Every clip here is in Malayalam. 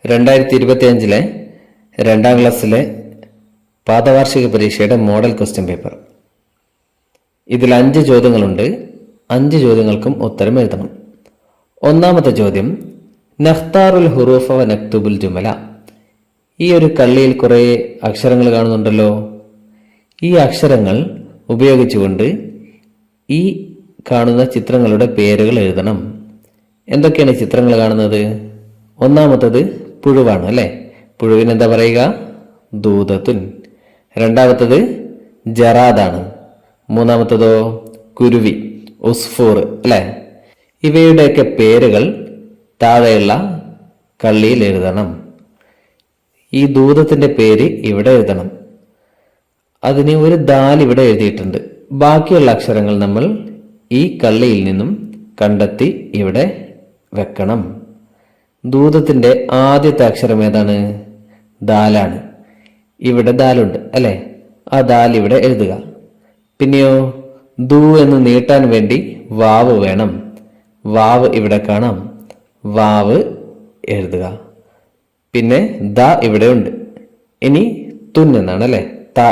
2025 രണ്ടാം ക്ലാസ്സിലെ പാദവാർഷിക പരീക്ഷയുടെ മോഡൽ ക്വസ്റ്റ്യൻ പേപ്പർ. ഇതിൽ 5 ചോദ്യങ്ങളുണ്ട്. 5 ചോദ്യങ്ങൾക്കും ഉത്തരം എഴുതണം. ഒന്നാമത്തെ ചോദ്യം, നഖ്താറുൽ ഹുറൂഫ വ നക്തുബുൽ ജുമല. ഈ ഒരു കള്ളിയിൽ കുറേ അക്ഷരങ്ങൾ കാണുന്നുണ്ടല്ലോ. ഈ അക്ഷരങ്ങൾ ഉപയോഗിച്ചുകൊണ്ട് ഈ കാണുന്ന ചിത്രങ്ങളുടെ പേരുകൾ എഴുതണം. എന്തൊക്കെയാണ് ചിത്രങ്ങൾ കാണുന്നത്? ഒന്നാമത്തത് പുഴുവാണ് അല്ലേ. പുഴുവിന് എന്താ പറയുക? ദൂതത്തുൻ. രണ്ടാമത്തത് ജറാദാണ്. മൂന്നാമത്തതോ കുരുവി, ഉസ്ഫൂർ അല്ലേ. ഇവയുടെയൊക്കെ പേരുകൾ താഴെയുള്ള കള്ളിയിൽ എഴുതണം. ഈ ദൂതത്തിന്റെ പേര് ഇവിടെ എഴുതണം. അതിന് ഒരു ദാൽ ഇവിടെ എഴുതിയിട്ടുണ്ട്. ബാക്കിയുള്ള അക്ഷരങ്ങൾ നമ്മൾ ഈ കള്ളിയിൽ നിന്നും കണ്ടെത്തി ഇവിടെ വെക്കണം. ദൂതത്തിന്റെ ആദ്യത്തെ അക്ഷരം ഏതാണ്? ദാലാണ്. ഇവിടെ ദാലുണ്ട് അല്ലെ. ആ ദാൽ ഇവിടെ എഴുതുക. പിന്നെയോ ദൂ എന്ന് നീട്ടാൻ വേണ്ടി വാവ് വേണം. വാവ് ഇവിടെ കാണാം. വാവ് എഴുതുക. പിന്നെ ദ ഇവിടെ ഉണ്ട്. ഇനി തുൻ എന്നാണ് അല്ലെ. താ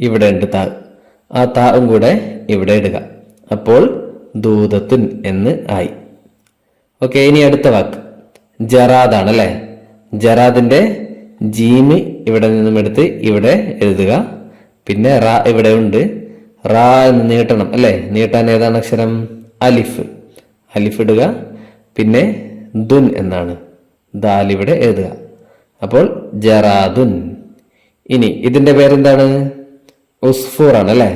ഇവിടെ ഉണ്ട്. താ, ആ താവും കൂടെ ഇവിടെ ഇടുക. അപ്പോൾ ദൂതത്തുൻ എന്ന് ആയി. ഓക്കെ, ഇനി അടുത്ത വാക്ക് ജറാദാണ് അല്ലെ. ജറാദിന്റെ ജീമ് ഇവിടെ നിന്നും എടുത്ത് ഇവിടെ എഴുതുക. പിന്നെ റാ ഇവിടെ ഉണ്ട്. റാ എന്ന് നീട്ടണം അല്ലെ. നീട്ടാൻ ഏതാണ് അക്ഷരം? അലിഫ്. അലിഫ് ഇടുക. പിന്നെ ദുൻ എന്നാണ്. ദാൽ ഇവിടെ എഴുതുക. അപ്പോൾ ജറാദുൻ. ഇനി ഇതിന്റെ പേരെന്താണ്? ഉസ്ഫൂർ ആണ് അല്ലെ.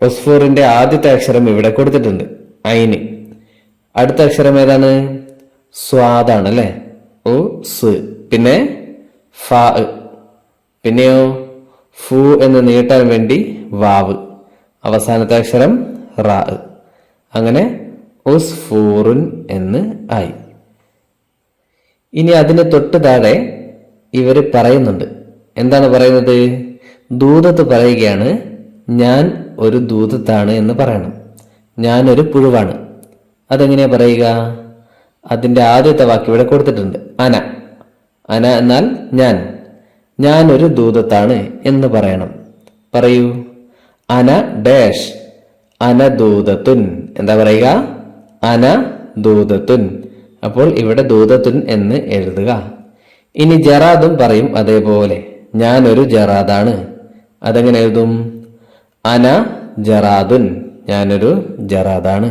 ഉസ്ഫൂറിന്റെ ആദ്യത്തെ അക്ഷരം ഇവിടെ കൊടുത്തിട്ടുണ്ട്, ഐന്. അടുത്ത അക്ഷരം ഏതാണ്? സ്വാദാണ് അല്ലെ. ഉ സ്. പിന്നെ ഫാ. പിന്നെയോ ഫു എന്ന് നീട്ടാൻ വേണ്ടി വാവ്. അവസാനത്തെ അക്ഷരം റാ. അങ്ങനെ ഉസ്ഫൂറുൻ എന്ന് ആയി. ഇനി അതിന് തൊട്ട് താഴെ ഇവര് പറയുന്നുണ്ട്. എന്താണ് പറയുന്നത്? ദൂതത്ത് പറയുകയാണ്, ഞാൻ ഒരു ദൂതത്താണ് എന്ന് പറയണം. ഞാനൊരു പുഴുവാണ്. അതെങ്ങനെയാ പറയുക? അതിന്റെ ആദ്യത്തെ വാക്ക് ഇവിടെ കൊടുത്തിട്ടുണ്ട്, അന. അന എന്നാൽ ഞാൻ. ഞാനൊരു ദൂതത്താണ് എന്ന് പറയണം. പറയൂ. അന ഡാഷ്. അന ദൂതത്തുൻ. എന്താ പറയുക? അന ദൂതത്തുൻ. അപ്പോൾ ഇവിടെ ദൂതത്തുൻ എന്ന് എഴുതുക. ഇനി ജറാദും പറയും അതേപോലെ, ഞാനൊരു ജറാദാണ്. അതെങ്ങനെ എഴുതും? അന ജറാദുൻ. ഞാനൊരു ജറാദാണ്.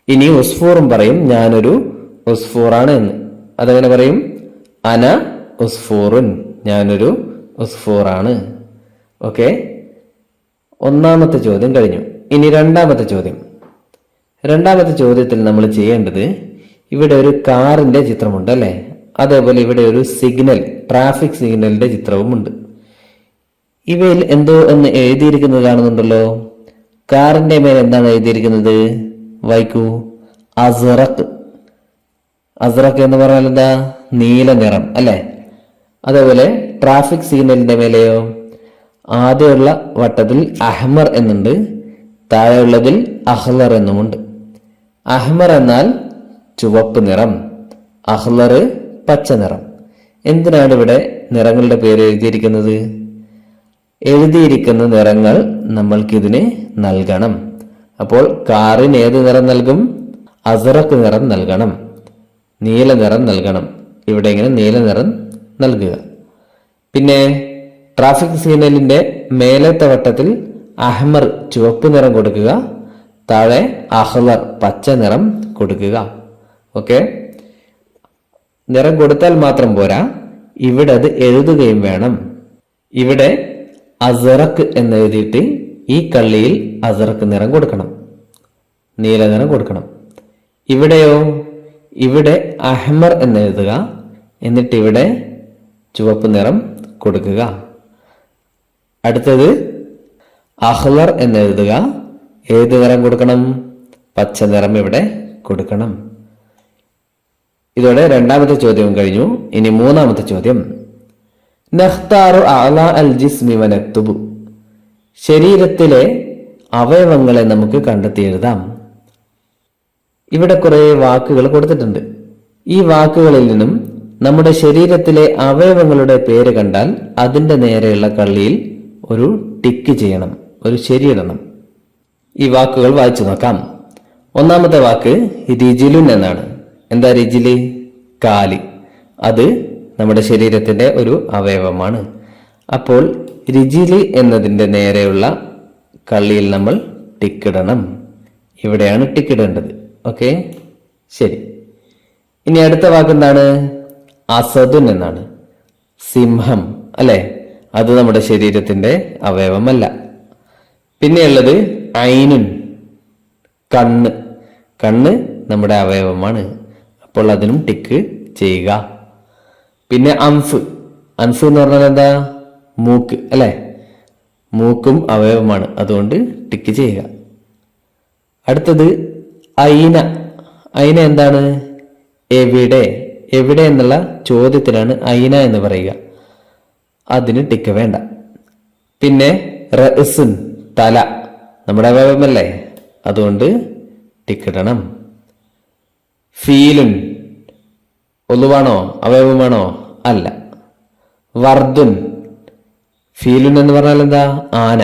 ഇനി ഉസ്ഫൂറും പറയും, ഞാനൊരു ഉസ്ഫൂറാണ് എന്ന്. അതെങ്ങനെ പറയും? അന ഉസ്ഫൂറുൻ. ഞാനൊരു ഉസ്ഫൂറാണ്. ഓക്കെ, ഒന്നാമത്തെ ചോദ്യം കഴിഞ്ഞു. ഇനി രണ്ടാമത്തെ ചോദ്യം. രണ്ടാമത്തെ ചോദ്യത്തിൽ നമ്മൾ ചെയ്യേണ്ടത്, ഇവിടെ ഒരു കാറിന്റെ ചിത്രമുണ്ട് അല്ലെ. അതേപോലെ ഇവിടെ ഒരു സിഗ്നൽ, ട്രാഫിക് സിഗ്നലിന്റെ ചിത്രവുമുണ്ട്. ഇവയിൽ എന്തോ എന്ന് എഴുതിയിരിക്കുന്നത് കാണുന്നുണ്ടല്ലോ. കാറിന്റെ മേൽ എന്താണ് എഴുതിയിരിക്കുന്നത്? വായിക്കൂ. അസ്റഖ്. അസ്റഖ് എന്ന് പറഞ്ഞാൽ എന്താ? നീല നിറം അല്ലെ. അതേപോലെ ട്രാഫിക് സിഗ്നലിന്റെ മേലെയോ ആദ്യമുള്ള വട്ടത്തിൽ അഹ്മർ എന്നുണ്ട്, താഴെയുള്ളതിൽ അഹ്ലർ എന്നുമുണ്ട്. അഹ്മർ എന്നാൽ ചുവപ്പ് നിറം, അഹ്ലർ പച്ച നിറം. എന്തിനാണ് ഇവിടെ നിറങ്ങളുടെ പേര് എഴുതിയിരിക്കുന്നത്? എഴുതിയിരിക്കുന്ന നിറങ്ങൾ നമ്മൾക്കിതിന് നൽകണം. അപ്പോൾ കാറിന് ഏത് നിറം നൽകും? അസ്റഖ് നിറം നൽകണം, നീല നിറം നൽകണം. ഇവിടെ ഇങ്ങനെ നീല നിറം നൽകുക. പിന്നെ ട്രാഫിക് സിഗ്നലിന്റെ മേലത്തെ വട്ടത്തിൽ അഹ്മർ ചുവപ്പ് നിറം കൊടുക്കുക, താഴെ അഹ്ലർ പച്ച നിറം കൊടുക്കുക. ഓക്കെ, നിറം കൊടുത്താൽ മാത്രം പോരാ, ഇവിടെ അത് എഴുതുകയും വേണം. ഇവിടെ അസ്റഖ് എന്ന് എഴുതിയിട്ട് ഈ കള്ളിയിൽ അസ്റഖ് നിറം കൊടുക്കണം, നീല നിറം കൊടുക്കണം. ഇവിടെയോ? ഇവിടെ അഹ്മർ എന്ന് എഴുതുക, എന്നിട്ട് ഇവിടെ ചുവപ്പ് നിറം കൊടുക്കുക. അടുത്തത് അഹ്ലർ എന്ന് എഴുതുക. ഏത് നിറം കൊടുക്കണം? പച്ച നിറം ഇവിടെ കൊടുക്കണം. ഇതോടെ രണ്ടാമത്തെ ചോദ്യം കഴിഞ്ഞു. ഇനി മൂന്നാമത്തെ ചോദ്യം, നഖ്താറു അഅ്ലാ അൽ ജിസ്മി വ നക്തുബു. ശരീരത്തിലെ അവയവങ്ങളെ നമുക്ക് കണ്ടെത്തി എഴുതാം. ഇവിടെ കുറെ വാക്കുകൾ കൊടുത്തിട്ടുണ്ട്. ഈ വാക്കുകളിൽ നിന്നും നമ്മുടെ ശരീരത്തിലെ അവയവങ്ങളുടെ പേര് കണ്ടാൽ അതിന്റെ നേരെയുള്ള കള്ളിയിൽ ഒരു ടിക്ക് ചെയ്യണം, ഒരു ശരിയിടണം. ഈ വാക്കുകൾ വായിച്ചു നോക്കാം. ഒന്നാമത്തെ വാക്ക് രിജിലുൻ എന്നാണ്. എന്താ രിജില്? കാല്. അത് നമ്മുടെ ശരീരത്തിന്റെ ഒരു അവയവമാണ്. അപ്പോൾ രിജില് എന്നതിന്റെ നേരെയുള്ള കള്ളിയിൽ നമ്മൾ ടിക്കിടണം. ഇവിടെയാണ് ടിക്കിടേണ്ടത്. ഓക്കെ, ശരി. ഇനി അടുത്ത വാക്ക് എന്താണ്? അസദുൻ എന്നാണ്. സിംഹം അല്ലെ? അത് നമ്മുടെ ശരീരത്തിന്റെ അവയവമല്ല. പിന്നെയുള്ളത് ഐനുൻ, കണ്ണ്. കണ്ണ് നമ്മുടെ അവയവമാണ്. അപ്പോൾ അതിനും ടിക്ക് ചെയ്യുക. പിന്നെ അൻഫ്. അൻഫ് എന്ന് പറഞ്ഞാൽ എന്താ? മൂക്ക് അല്ലെ? മൂക്കും അവയവമാണ്, അതുകൊണ്ട് ടിക്ക് ചെയ്യുക. അടുത്തത് ഐന. ഐന എന്താണ്? എവിടെ. എവിടെ എന്നുള്ള ചോദ്യത്തിനാണ് ഐന എന്ന് പറയുക. അതിന് ടിക്ക് വേണ്ട. പിന്നെ റഅ്സുൻ, തല നമ്മുടെ അവയവമല്ലേ, അതുകൊണ്ട് ടിക്കിടണം. ഫീലുൻ, ഒലുവാണോ അവയവമാണോ? അല്ല. വർദുൻ. ഫീലുൻ എന്ന് പറഞ്ഞാൽ എന്താ? ആന.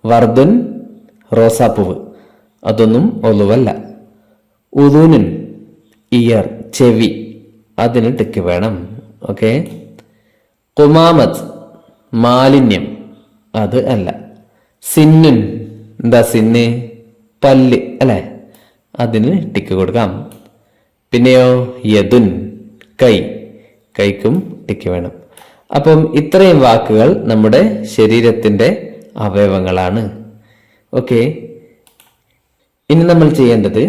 വർദുൻ റോസാപ്പൂവ്, അതൊന്നും ഒലുവല്ല. ഉദൂനുൻ, ഇയർ, ചെവി, അതിന് ടിക്ക് വേണം. ഓക്കെ. കുമാമത്ത്, മാലിന്യം, അത് അല്ല. സിന്നുൻ, എന്താ സിന്ന്? പല്ല് അല്ലെ, അതിന് ടിക്ക് കൊടുക്കാം. പിന്നെയോ യദുൻ, കൈ, കൈക്കും ടിക്ക് വേണം. അപ്പം ഇത്രയും വാക്കുകൾ നമ്മുടെ ശരീരത്തിന്റെ അവയവങ്ങളാണ്. ഓക്കെ. ഇനി നമ്മൾ ചെയ്യേണ്ടത്,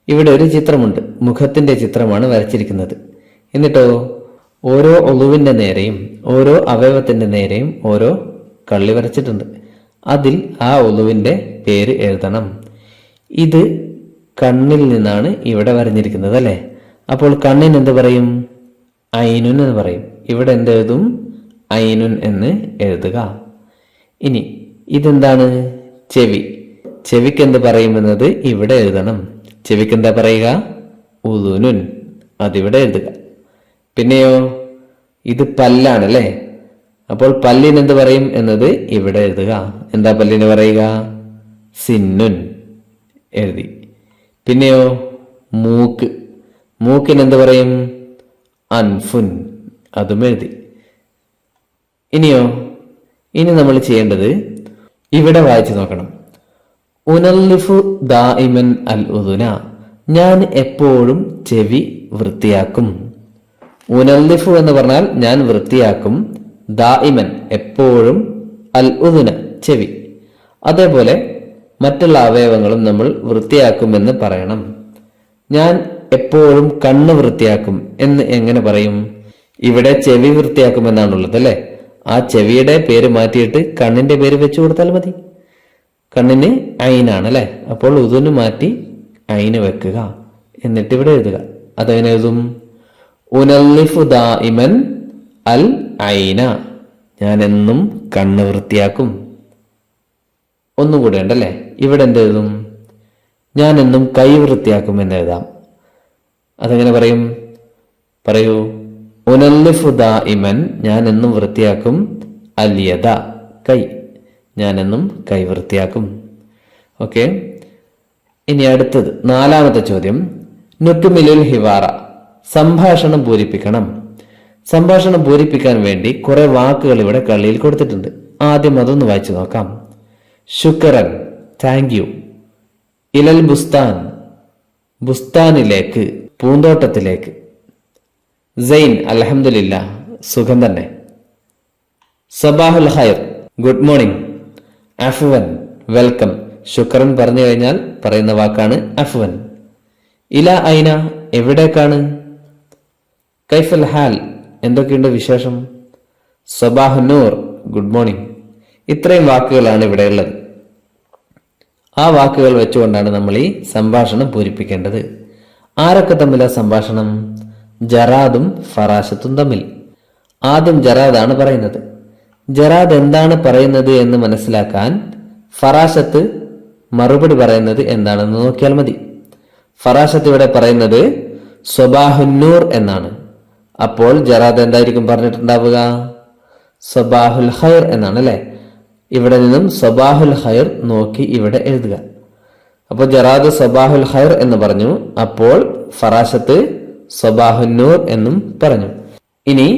ഇവിടെ ഒരു ചിത്രമുണ്ട്, മുഖത്തിന്റെ ചിത്രമാണ് വരച്ചിരിക്കുന്നത്. എന്നിട്ടോ ഓരോ ഒളുവിന്റെ നേരെയും ഓരോ അവയവത്തിന്റെ നേരെയും ഓരോ കള്ളി വരച്ചിട്ടുണ്ട്. അതിൽ ആ ഒളുവിന്റെ പേര് എഴുതണം. ഇത് കണ്ണിൽ നിന്നാണ് ഇവിടെ വരഞ്ഞിരിക്കുന്നത് അല്ലെ? അപ്പോൾ കണ്ണിന് എന്ത് പറയും? ഐനുൻ എന്ന് പറയും. ഇവിടെ എന്തെഴുതും? ഐനുൻ എന്ന് എഴുതുക. ഇനി ഇതെന്താണ്? ചെവി. ചെവിക്ക് എന്ത് പറയുമെന്നത് ഇവിടെ എഴുതണം. ചെവിക്ക് എന്താ പറയുക? ഉദുനുൻ, അതിവിടെ എഴുതുക. പിന്നെയോ ഇത് പല്ലാണ് അല്ലെ? അപ്പോൾ പല്ലിന് എന്ത് പറയും എന്നത് ഇവിടെ എഴുതുക. എന്താ പല്ലിന് പറയുക? സിന്നുൻ, എഴുതി. പിന്നെയോ മൂക്ക്. മൂക്കിന് എന്ത് പറയും? അൻഫുൻ, അതും എഴുതി. ഇനി നമ്മൾ ചെയ്യേണ്ടത്, ഇവിടെ വായിച്ചു നോക്കണം. ഉനല്ലിഫു ദായിമൻ അൽ ഉദുന, ഞാൻ എപ്പോഴും ചെവി വൃത്തിയാക്കും. ഉനല്ലിഫു എന്ന് പറഞ്ഞാൽ ഞാൻ വൃത്തിയാക്കും. ദായിമൻ എപ്പോഴും, അൽ ഉദുന ചെവി. അതേപോലെ മറ്റുള്ള അവയവങ്ങളും നമ്മൾ വൃത്തിയാക്കുമെന്ന് പറയണം. ഞാൻ എപ്പോഴും കണ്ണ് വൃത്തിയാക്കും എന്ന് എങ്ങനെ പറയും? ഇവിടെ ചെവി വൃത്തിയാക്കും എന്നാണുള്ളത് അല്ലെ? ആ ചെവിയുടെ പേര് മാറ്റിയിട്ട് കണ്ണിന്റെ പേര് വെച്ചു കൊടുത്താൽ മതി. കണ്ണിന് ഐനാണ് അല്ലെ? അപ്പോൾ ഉദുന് മാറ്റി ഐന് വെക്കുക. എന്നിട്ട് ഇവിടെ എഴുതുക. അതെങ്ങനെ എഴുതും? ഉനല്ലിഫു ദായിമൻ അൽ ഐന, ഞാൻ എന്നും കണ്ണ് വൃത്തിയാക്കും. ഒന്നുകൂടെ ഉണ്ടല്ലേ? ഇവിടെ എന്തെഴുതും? ഞാൻ എന്നും കൈ വൃത്തിയാക്കും എന്ന് എഴുതാം. അതെങ്ങനെ പറയും? പറയൂ. ഉനല്ലിഫു ദായിമൻ, ഞാൻ എന്നും വൃത്തിയാക്കും. അൽ യദ, കൈ, ഞാൻ എന്നും കൈ വൃത്തിയാക്കും. ഓക്കെ. ഇനി അടുത്തത് 4ാമത്തെ ചോദ്യം. നുക്മിലുൽ ഹിവാറ, സംഭാഷണം പൂരിപ്പിക്കണം. സംഭാഷണം പൂരിപ്പിക്കാൻ വേണ്ടി കുറെ വാക്കുകൾ ഇവിടെ കള്ളിയിൽ കൊടുത്തിട്ടുണ്ട്. ആദ്യം അതൊന്ന് വായിച്ചു നോക്കാം. ശുക്രൻ, താങ്ക് യു. ഇലൽ ബുസ്താൻ, ബുസ്താനിലേക്ക്, പൂന്തോട്ടത്തിലേക്ക്. സൈൻ, അൽഹംദുലില്ല, സുഖം തന്നെ. സബാഹുൽ ഖൈർ, ഗുഡ് മോർണിംഗ്. അഫ്വൻ, വെൽക്കം. ശുക്രൻ പറഞ്ഞു കഴിഞ്ഞാൽ പറയുന്ന വാക്കാണ് അഫ്വൻ. ഇല ഐന, എവിടേക്കാണ്. കൈഫൽ ഹാൽ, എന്തൊക്കെയുണ്ട് വിശേഷം. സബാഹ് നൂർ, ഗുഡ് മോർണിംഗ്. ഇത്രയും വാക്കുകളാണ് ഇവിടെ ഉള്ളത്. ആ വാക്കുകൾ വെച്ചുകൊണ്ടാണ് നമ്മൾ ഈ സംഭാഷണം പൂരിപ്പിക്കേണ്ടത്. ആരൊക്കെ തമ്മിലാ സംഭാഷണം? ജറാദും ഫറാശത്തും തമ്മിൽ. ആദ്യം ജറാദാണ് പറയുന്നത്. ജറാദ് എന്താണ് പറയുന്നത് എന്ന് മനസ്സിലാക്കാൻ ഫറാശത്ത് മറുപടി പറയുന്നത് എന്താണെന്ന് നോക്കിയാൽ മതി. ഫറാശത്ത് ഇവിടെ പറയുന്നത് സ്വബാഹുന്നൂർ എന്നാണ്. അപ്പോൾ ജറാദ് എന്തായിരിക്കും പറഞ്ഞിട്ടുണ്ടാവുക? സബാഹുൽ ഖൈർ എന്നാണ് അല്ലെ. ഇവിടെ നിന്നും സബാഹുൽ ഖൈർ നോക്കി ഇവിടെ എഴുതുക. അപ്പോൾ ജറാദ് സബാഹുൽ ഖൈർ എന്ന് പറഞ്ഞു. അപ്പോൾ ഫറാശത്ത് സബാഹുൻ നൂർ എന്നും പറഞ്ഞു. ഇനി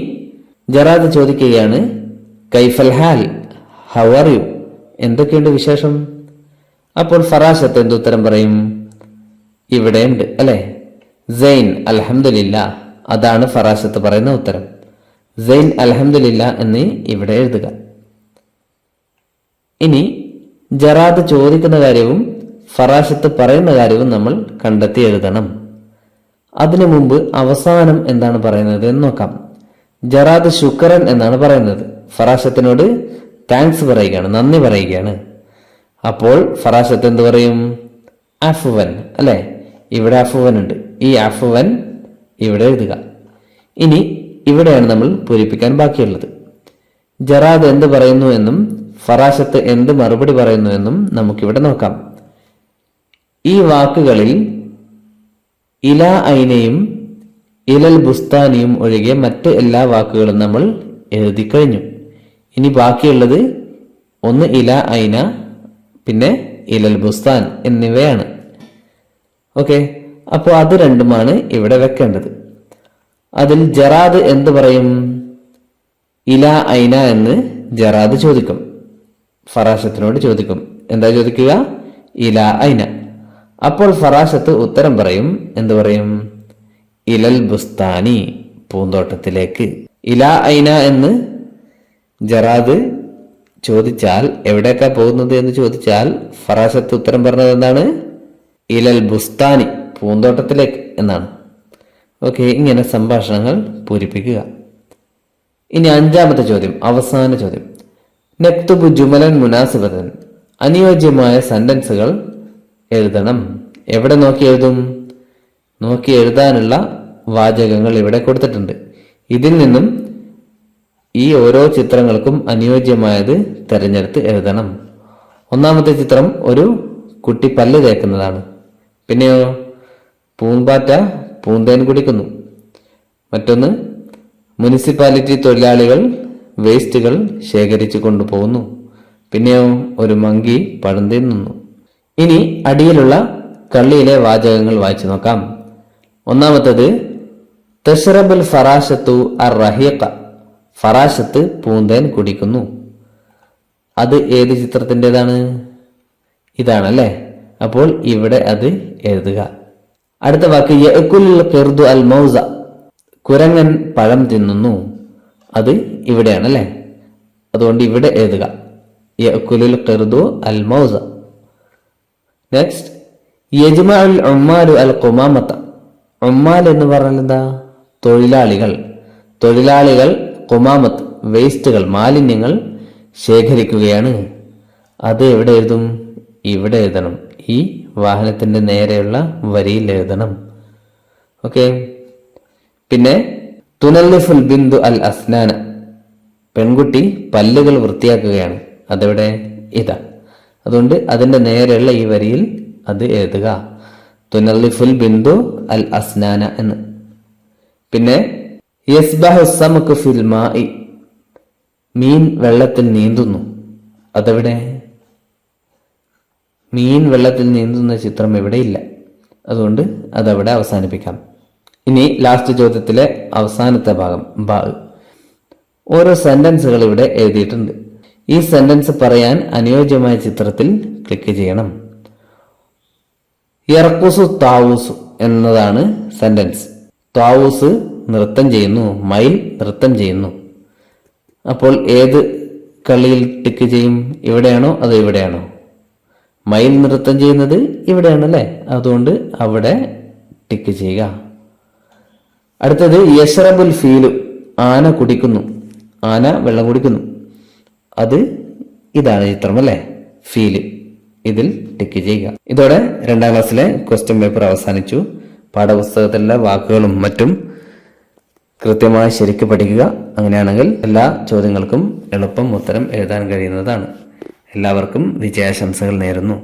ജറാദ് ചോദിക്കുകയാണ്, കൈഫൽ ഹാൽ, ഹൗ ആർ യു, എന്തൊക്കെയുണ്ട് വിശേഷം? അപ്പോൾ ഫറാശത്ത് എന്തുത്തരം പറയും? ഇവിടെ ഉണ്ട് അല്ലെ, സൈൻ അൽഹംദുലില്ലാ, അതാണ് ഫറാശത്ത് പറയുന്ന ഉത്തരം. സൈൻ അൽഹംദുലില്ലാ എന്ന് ഇവിടെ എഴുതുക. ഇനി ജറാദ് ചോദിക്കുന്ന കാര്യവും ഫറാശത്ത് പറയുന്ന കാര്യവും നമ്മൾ കണ്ടെത്തി എഴുതണം. അതിനു മുമ്പ് അവസാനം എന്താണ് പറയുന്നത് എന്ന് നോക്കാം. ജറാദ് ശുക്രൻ എന്നാണ് പറയുന്നത്. ഫറാശത്തിനോട് താങ്ക്സ് പറയുകയാണ്, നന്ദി പറയുകയാണ്. അപ്പോൾ ഫറാശത്ത് എന്ത് പറയും? അഫ്വൻ അല്ലെ, ഇവിടെ അഫ്വൻ ഉണ്ട്. ഈ അഫ്വൻ ഇവിടെ എഴുതുക. ഇനി ഇവിടെയാണ് നമ്മൾ പൂരിപ്പിക്കാൻ ബാക്കിയുള്ളത്. ജറാദ് എന്ത് പറയുന്നു എന്നും ഫറാശത്ത് എന്ത് മറുപടി പറയുന്നു എന്നും നമുക്കിവിടെ നോക്കാം. ഈ വാക്കുകളിൽ ഇല ഐനയും ഇലൽ ബുസ്താനിയും ഒഴികെ മറ്റ് എല്ലാ വാക്കുകളും നമ്മൾ എഴുതി കഴിഞ്ഞു. ഇനി ബാക്കിയുള്ളത് ഒന്ന് ഇല ഐന, പിന്നെ ഇലൽ ബുസ്താൻ എന്നിവയാണ്. ഓക്കെ, അപ്പോൾ അത് രണ്ടുമാണ് ഇവിടെ വെക്കേണ്ടത്. അതിൽ ജറാദ് എന്ത് പറയും? ഇല ഐന എന്ന് ജറാദ് ചോദിക്കും, ഫറാശത്തിനോട് ചോദിക്കും. എന്താ ചോദിക്കുക? ഇല ഐന. അപ്പോൾ ഫറാശത്ത് ഉത്തരം പറയും. എന്ത് പറയും? ഇലൽ ബുസ്താനി, പൂന്തോട്ടത്തിലേക്ക്. ഇല ഐന എന്ന് ജറാദ് ചോദിച്ചാൽ എവിടേക്കാ പോകുന്നത് എന്ന് ചോദിച്ചാൽ ഫറാശത്ത് ഉത്തരം പറഞ്ഞത് എന്താണ്? ഇലൽ ബുസ്താനി, പൂന്തോട്ടത്തിലേക്ക് എന്നാണ്. ഓക്കെ, ഇങ്ങനെ സംഭാഷണങ്ങൾ പൂരിപ്പിക്കുക. ഇനി അഞ്ചാമത്തെ ചോദ്യം, അവസാന ചോദ്യം. നക്തുബു ജുമലൻ മുനാസിബതൻ, അനുയോജ്യമായ സെന്റൻസുകൾ എഴുതണം. എവിടെ നോക്കി എഴുതും? നോക്കി എഴുതാനുള്ള വാചകങ്ങൾ ഇവിടെ കൊടുത്തിട്ടുണ്ട്. ഇതിൽ നിന്നും ഈ ഓരോ ചിത്രങ്ങൾക്കും അനുയോജ്യമായത് തിരഞ്ഞെടുത്ത് എഴുതണം. ഒന്നാമത്തെ ചിത്രം ഒരു കുട്ടി പല്ല് തേക്കുന്നതാണ്. പിന്നെയോ പൂമ്പാറ്റ പൂന്തേൻ കുടിക്കുന്നു. മറ്റൊന്ന് മുനിസിപ്പാലിറ്റി തൊഴിലാളികൾ വേസ്റ്റുകൾ ശേഖരിച്ചു കൊണ്ടുപോകുന്നു. പിന്നെയോ ഒരു മങ്കി പഴം തിന്നുന്നു. ഇനി അടിയിലുള്ള കള്ളിയിലെ വാചകങ്ങൾ വായിച്ചു നോക്കാം. ഒന്നാമത്തേത് തഷ്റബുൽ ഫറാശത്തു അർ റഹീഖ, ഫറാശത്ത് പൂന്തേൻ കുടിക്കുന്നു. അത് ഏത് ചിത്രത്തിൻ്റെതാണ്? ഇതാണല്ലേ. അപ്പോൾ ഇവിടെ അത് എഴുതുക. അടുത്ത വാക്ക് യഅ്കുൽ ഖിർദു അൽ മൗസ, കുരങ്ങൻ പഴം തിന്നുന്നു. അത് ഇവിടെയാണല്ലേ, അതുകൊണ്ട് ഇവിടെ എഴുതുക യഅ്കുലുൽ ഖിർദു അൽ മൗസ. നെക്സ്റ്റ് യജ്മഉൽ ഉമ്മാലു അൽ ഖുമാമത, ഉമ്മാൽ എന്ന് പറഞ്ഞാൽ എന്താ? തൊഴിലാളികൾ. തൊഴിലാളികൾ ഖുമാമത്ത്, വേസ്റ്റുകൾ, മാലിന്യങ്ങൾ ശേഖരിക്കുകയാണ്. അത് എവിടെ എഴുതും? ഇവിടെ എഴുതണം. ഈ വാഹനത്തിന്റെ നേരെയുള്ള വരിയിൽ എഴുതണം. ഓക്കെ. പിന്നെ തുനല്ലിഫുൽ ബിന്ദു അൽ അസ്നാന, പെൺകുട്ടി പല്ലുകൾ വൃത്തിയാക്കുകയാണ്. അതെവിടെ? ഇതാ. അതുകൊണ്ട് അതിന്റെ നേരെയുള്ള ഈ വരിയിൽ അത് എഴുതുക, തുനല്ലിഫുൽ ബിന്ദു അൽ അസ്നാന എന്ന്. പിന്നെ യസ്ബഹു സമകു ഫിൽ മാഇ, മീൻ വെള്ളത്തിൽ നീന്തുന്നു. അതെവിടെ? മീൻ വെള്ളത്തിൽ നീന്തുന്ന ചിത്രം ഇവിടെ ഇല്ല, അതുകൊണ്ട് അതവിടെ അവസാനിപ്പിക്കാം. ഇനി ലാസ്റ്റ് ചോദ്യത്തിലെ അവസാനത്തെ ഭാഗം ബ. ഓരോ സെന്റൻസുകൾ ഇവിടെ എഴുതിയിട്ടുണ്ട്. ഈ സെന്റൻസ് പറയാൻ അനുയോജ്യമായ ചിത്രത്തിൽ ക്ലിക്ക് ചെയ്യണം. യർക്കുസു താവൂസു എന്നതാണ് സെന്റൻസ്. താവൂസ് നൃത്തം ചെയ്യുന്നു, മയിൽ നൃത്തം ചെയ്യുന്നു. അപ്പോൾ ഏത് കളിയിൽ ടിക്ക് ചെയ്യും? ഇവിടെയാണോ അതോ ഇവിടെയാണോ? മയിൽ നൃത്തം ചെയ്യുന്നത് ഇവിടെയാണല്ലേ, അതുകൊണ്ട് അവിടെ ടിക്ക് ചെയ്യുക. അടുത്തത് യശ്റബുൽ ഫീലു, ആന കുടിക്കുന്നു. ആന വെള്ളം കുടിക്കുന്നു. അത് ഇതാണ് ചിത്രം അല്ലേ, ഫീല്. ഇതിൽ ടിക്ക് ചെയ്യുക. ഇതോടെ 2ാം ക്ലാസ്സിലെ ക്വസ്റ്റ്യൻ പേപ്പർ അവസാനിച്ചു. പാഠപുസ്തകത്തിലെ വാക്കുകളും മറ്റും കൃത്യമായി ശരിക്ക് പഠിക്കുക. അങ്ങനെയാണെങ്കിൽ എല്ലാ ചോദ്യങ്ങൾക്കും എളുപ്പം ഉത്തരം എഴുതാൻ കഴിയുന്നതാണ്. എല്ലാവർക്കും വിജയാശംസകൾ നേരുന്നു.